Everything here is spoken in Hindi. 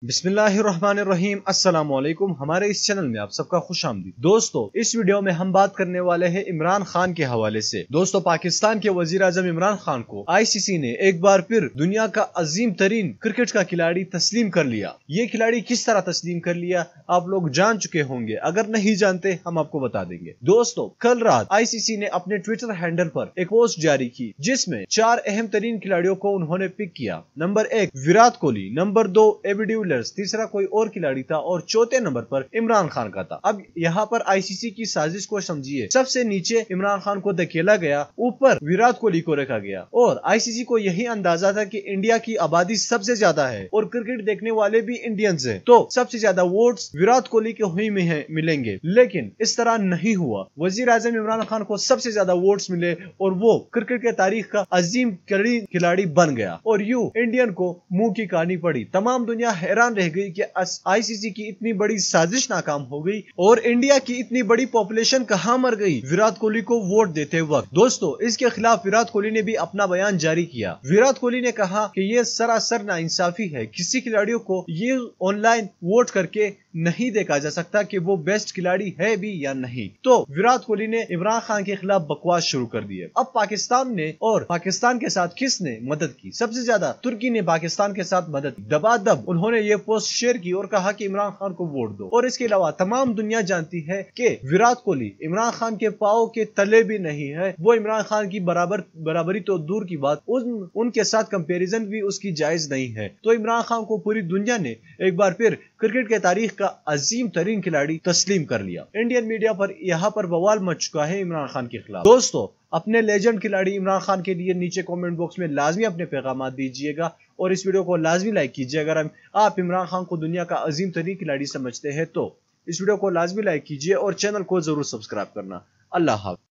बिस्मिल्लाहिर्रहमानिर्रहीम अस्सलाम वालेकुम। हमारे इस चैनल में आप सबका खुशामदीद। दोस्तों, इस वीडियो में हम बात करने वाले हैं इमरान खान के हवाले से। दोस्तों, पाकिस्तान के वजीर आजम इमरान खान को आईसीसी ने एक बार फिर दुनिया का अजीम तरीन क्रिकेट का खिलाड़ी तस्लीम कर लिया। ये खिलाड़ी किस तरह तस्लीम कर लिया आप लोग जान चुके होंगे, अगर नहीं जानते हम आपको बता देंगे। दोस्तों, कल रात आईसीसी ने अपने ट्विटर हैंडल पर एक पोस्ट जारी की जिसमें 4 अहम तरीन खिलाड़ियों को उन्होंने पिक किया। Number 1 Virat Kohli, number 2 AB de Villiers, तीसरा कोई और खिलाड़ी था और चौथे नंबर पर इमरान खान का था। अब यहाँ पर आईसीसी की साजिश को समझिए। सबसे नीचे इमरान खान को धकेला गया, ऊपर विराट कोहली को रखा गया और आईसीसी को यही अंदाजा था कि इंडिया की आबादी सबसे ज्यादा है और क्रिकेट देखने वाले भी इंडियंस हैं, तो सबसे ज्यादा वोट्स विराट कोहली के हुई में मिलेंगे। लेकिन इस तरह नहीं हुआ। वजीर आजम इमरान खान को सबसे ज्यादा वोट्स मिले और वो क्रिकेट के तारीख का अजीम खिलाड़ी बन गया और यूं इंडियन को मुंह की कहानी पड़ी। तमाम दुनिया हैरान रह गई कि आईसीसी की इतनी बड़ी साजिश नाकाम हो गई और इंडिया की इतनी बड़ी पॉपुलेशन कहां मर गई विराट कोहली को वोट देते वक्त। दोस्तों, इसके खिलाफ विराट कोहली ने भी अपना बयान जारी किया। विराट कोहली ने कहा कि यह सरासर नाइंसाफी है। किसी खिलाड़ियों को ये ऑनलाइन वोट करके नहीं देखा जा सकता कि वो बेस्ट खिलाड़ी है भी या नहीं। तो विराट कोहली ने इमरान खान के खिलाफ बकवास शुरू कर दी है। अब पाकिस्तान ने और पाकिस्तान के साथ किसने मदद की? सबसे ज्यादा तुर्की ने पाकिस्तान के साथ मदद की। दबादब उन्होंने ये पोस्ट शेयर की और कहा कि इमरान खान को वोट दो। और इसके अलावा तमाम दुनिया जानती है कि विराट कोहली इमरान खान के पांव के तले भी नहीं है। वो इमरान खान की बराबरी तो दूर की बात, उनके साथ कंपैरिजन भी उसकी जायज नहीं है। तो इमरान खान को पूरी दुनिया ने एक बार फिर क्रिकेट के तारीख का अजीम तरीन खिलाड़ी तस्लीम कर लिया। इंडियन मीडिया पर यहाँ पर बवाल मच चुका है इमरान खान के खिलाफ। दोस्तों, अपने लेजेंड खिलाड़ी इमरान खान के लिए नीचे कमेंट बॉक्स में लाजमी अपने पैगाम दीजिएगा और इस वीडियो को लाजमी लाइक कीजिए। अगर आप इमरान खान को दुनिया का अजीम तरीन खिलाड़ी समझते हैं तो इस वीडियो को लाजमी लाइक कीजिए और चैनल को जरूर सब्सक्राइब करना। अल्लाह हाफ़िज़।